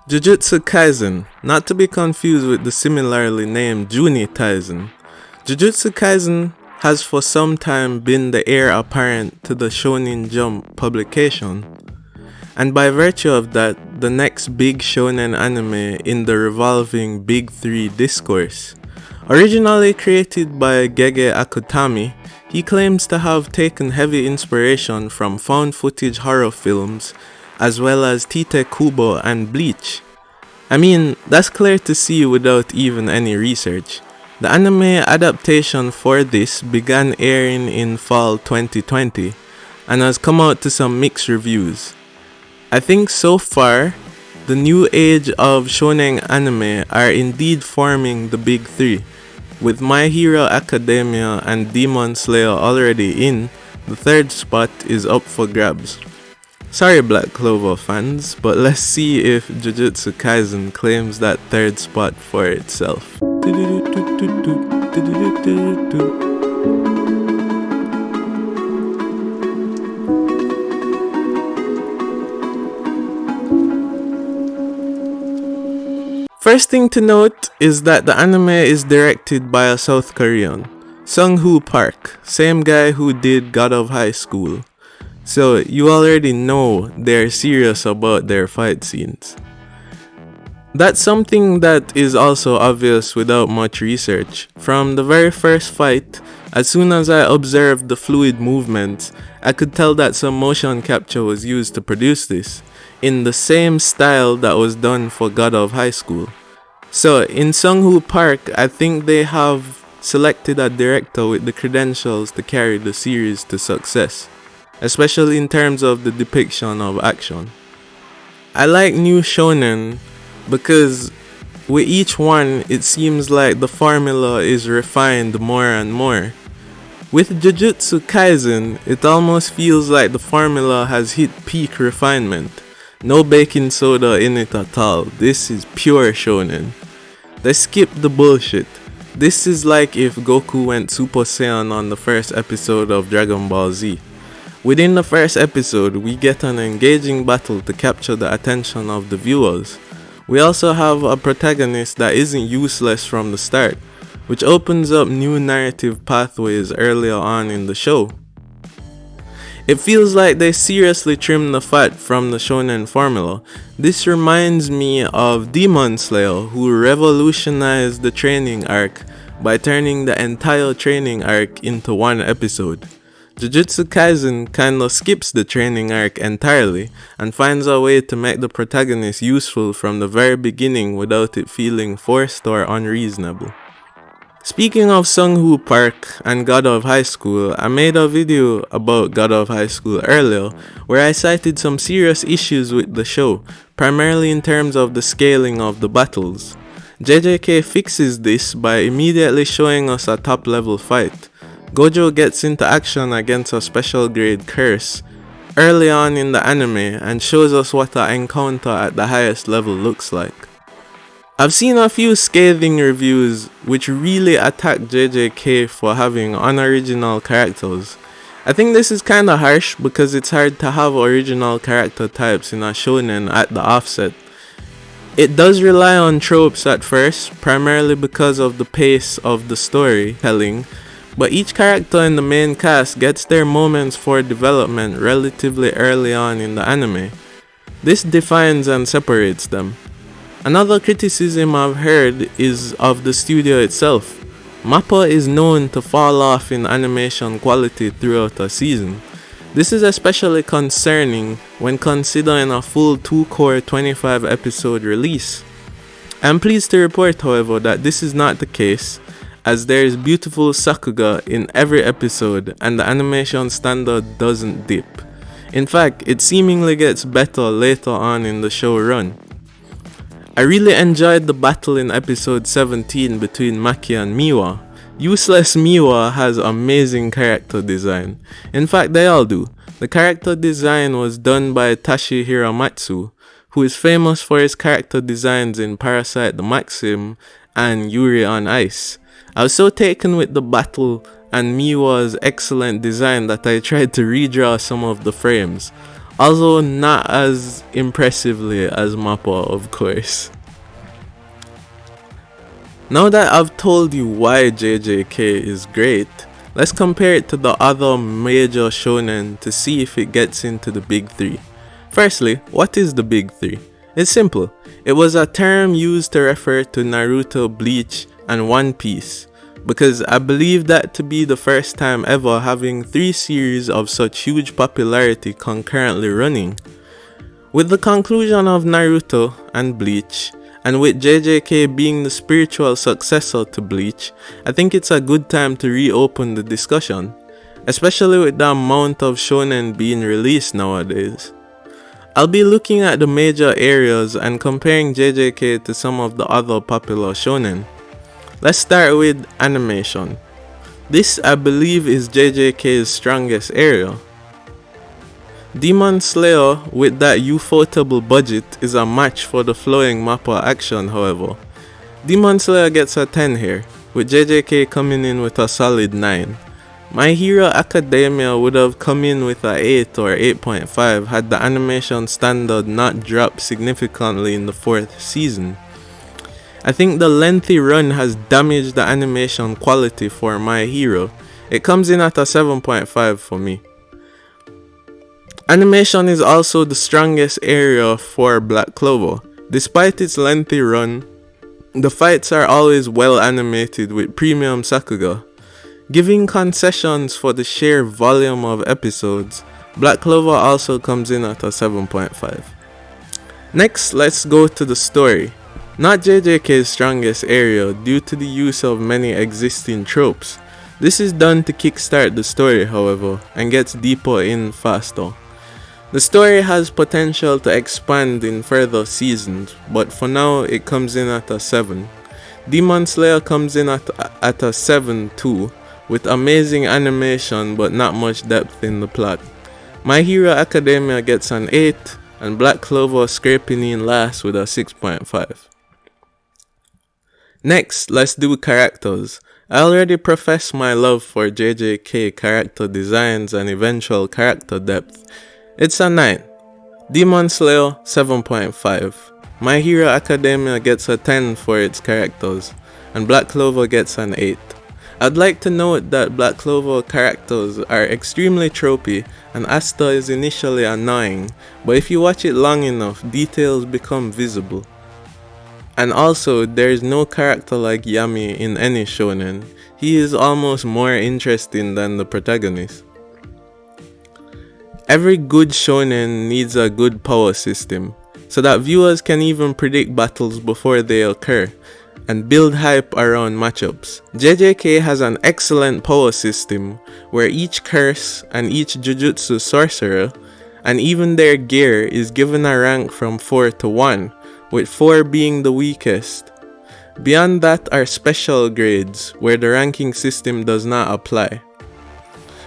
Jujutsu Kaisen, not to be confused with the similarly named Juni Kaisen. Jujutsu Kaisen has for some time been the heir apparent to the Shonen Jump publication, and by virtue of that, the next big shonen anime in the revolving Big Three discourse. Originally created by Gege Akutami, he claims to have taken heavy inspiration from found footage horror films as well as Tite Kubo and Bleach. I mean, that's clear to see without even any research. The anime adaptation for this began airing in fall 2020 and has come out to some mixed reviews. I think so far, the new age of shonen anime are indeed forming the big three. With My Hero Academia and Demon Slayer already in, the third spot is up for grabs. Sorry Black Clover fans, but let's see if Jujutsu Kaisen claims that third spot for itself. First thing to note is that the anime is directed by a South Korean, Sung-Hoo Park, same guy who did God of High School. So you already know they're serious about their fight scenes. That's something that is also obvious without much research. From the very first fight, as soon as I observed the fluid movements, I could tell that some motion capture was used to produce this, in the same style that was done for God of High School. So in Sung-Hoo Park, I think they have selected a director with the credentials to carry the series to success, especially in terms of the depiction of action. I like new shonen because with each one it seems like the formula is refined more and more. With Jujutsu Kaisen, it almost feels like the formula has hit peak refinement. No baking soda in it at all. This is pure shonen. They skipped the bullshit. This is like if Goku went Super Saiyan on the first episode of Dragon Ball Z. Within the first episode, we get an engaging battle to capture the attention of the viewers. We also have a protagonist that isn't useless from the start, which opens up new narrative pathways earlier on in the show. It feels like they seriously trimmed the fat from the shonen formula. This reminds me of Demon Slayer, who revolutionized the training arc by turning the entire training arc into one episode. Jujutsu Kaisen kinda skips the training arc entirely and finds a way to make the protagonist useful from the very beginning without it feeling forced or unreasonable. Speaking of Sung-Hoo Park and God of High School, I made a video about God of High School earlier where I cited some serious issues with the show, primarily in terms of the scaling of the battles. JJK fixes this by immediately showing us a top level fight. Gojo gets into action against a special grade curse early on in the anime and shows us what an encounter at the highest level looks like. I've seen a few scathing reviews which really attack JJK for having unoriginal characters. I think this is kinda harsh because it's hard to have original character types in a shonen at the offset. It does rely on tropes at first, primarily because of the pace of the storytelling, but each character in the main cast gets their moments for development relatively early on in the anime. This defines and separates them. Another criticism I've heard is of the studio itself. MAPPA is known to fall off in animation quality throughout a season. This is especially concerning when considering a full 2-core 25 episode release. I'm pleased to report, however, that this is not the case, as there is beautiful Sakuga in every episode and the animation standard doesn't dip. In fact, it seemingly gets better later on in the show run. I really enjoyed the battle in episode 17 between Maki and Miwa. Useless Miwa has amazing character design. In fact, they all do. The character design was done by Tashi Hiramatsu, who is famous for his character designs in Parasite the Maxim and Yuri on Ice. I was so taken with the battle and Miwa's excellent design that I tried to redraw some of the frames. although not as impressively as Mappa, of course. Now that I've told you why JJK is great, let's compare it to the other major shonen to see if it gets into the big three. Firstly, what is the big three? It's simple. It was a term used to refer to Naruto, Bleach, and One Piece, because I believe that to be the first time ever having 3 series of such huge popularity concurrently running. With the conclusion of Naruto and Bleach, and with JJK being the spiritual successor to Bleach, I think it's a good time to reopen the discussion, especially with the amount of shonen being released nowadays. I'll be looking at the major areas and comparing JJK to some of the other popular shonen. Let's start with animation. This, I believe, is JJK's strongest area. Demon Slayer, with that ufotable budget, is a match for the flowing Mappa action, however. Demon Slayer gets a 10 here, with JJK coming in with a solid 9. My Hero Academia would have come in with a 8 or 8.5 had the animation standard not dropped significantly in the 4th season. I think the lengthy run has damaged the animation quality for My Hero. It comes in at a 7.5 for me. Animation is also the strongest area for Black Clover. Despite its lengthy run, the fights are always well animated with premium Sakuga. Giving concessions for the sheer volume of episodes, Black Clover also comes in at a 7.5. Next, let's go to the story. Not JJK's strongest area due to the use of many existing tropes. This is done to kickstart the story, however, and gets deeper in faster. The story has potential to expand in further seasons, but for now it comes in at a 7. Demon Slayer comes in at a 7 too, with amazing animation but not much depth in the plot. My Hero Academia gets an 8, and Black Clover scraping in last with a 6.5. Next, let's do characters. I already professed my love for JJK character designs and eventual character depth. It's a 9. Demon Slayer 7.5. My Hero Academia gets a 10 for its characters, and Black Clover gets an 8. I'd like to note that Black Clover characters are extremely tropey, and Asta is initially annoying, but if you watch it long enough, details become visible. And also, there is no character like Yami in any shonen. He is almost more interesting than the protagonist. Every good shonen needs a good power system, so that viewers can even predict battles before they occur, and build hype around matchups. JJK has an excellent power system, where each curse and each Jujutsu sorcerer, and even their gear is given a rank from 4 to 1, with 4 being the weakest. Beyond that are special grades, where the ranking system does not apply.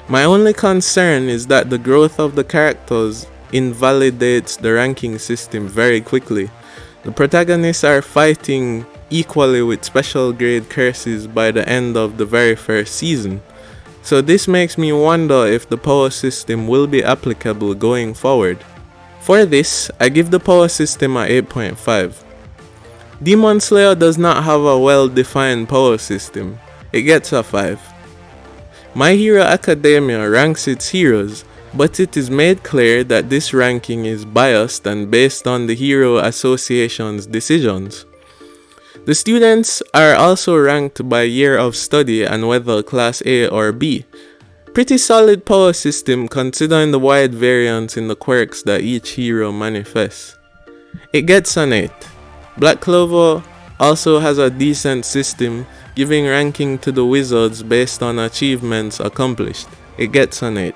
My only concern is that the growth of the characters invalidates the ranking system very quickly. The protagonists are fighting equally with special grade curses by the end of the very first season. So this makes me wonder if the power system will be applicable going forward. For this, I give the power system a 8.5. Demon Slayer does not have a well-defined power system. It gets a 5. My Hero Academia ranks its heroes, but it is made clear that this ranking is biased and based on the Hero Association's decisions. The students are also ranked by year of study and whether class A or B. Pretty solid power system considering the wide variance in the quirks that each hero manifests. It gets an 8. Black Clover also has a decent system, giving ranking to the wizards based on achievements accomplished. It gets an 8.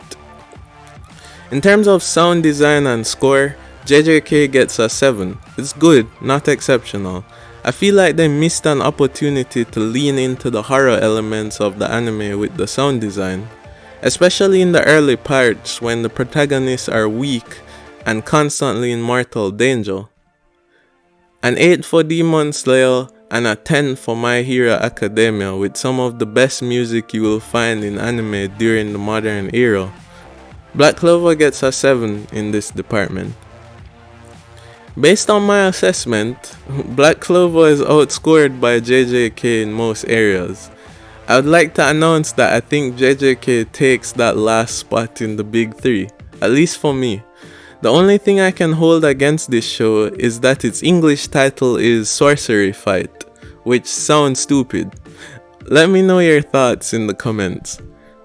In terms of sound design and score, JJK gets a 7. It's good, not exceptional. I feel like they missed an opportunity to lean into the horror elements of the anime with the sound design, especially in the early parts when the protagonists are weak and constantly in mortal danger. An 8 for Demon Slayer and a 10 for My Hero Academia, with some of the best music you will find in anime during the modern era. Black Clover gets a 7 in this department. Based on my assessment, Black Clover is outscored by JJK in most areas. I would like to announce that I think JJK takes that last spot in the big three, at least for me. The only thing I can hold against this show is that its English title is Sorcery Fight, which sounds stupid. Let me know your thoughts in the comments.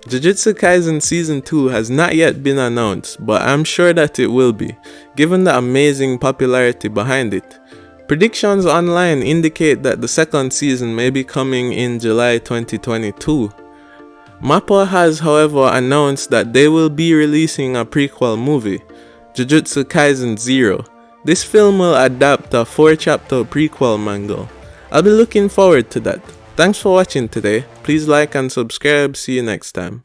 Jujutsu Kaisen Season 2 has not yet been announced, but I'm sure that it will be, given the amazing popularity behind it. Predictions online indicate that the second season may be coming in July 2022. MAPPA has, however, announced that they will be releasing a prequel movie, Jujutsu Kaisen 0. This film will adapt a 4-chapter prequel manga. I'll be looking forward to that. Thanks for watching today. Please like and subscribe. See you next time.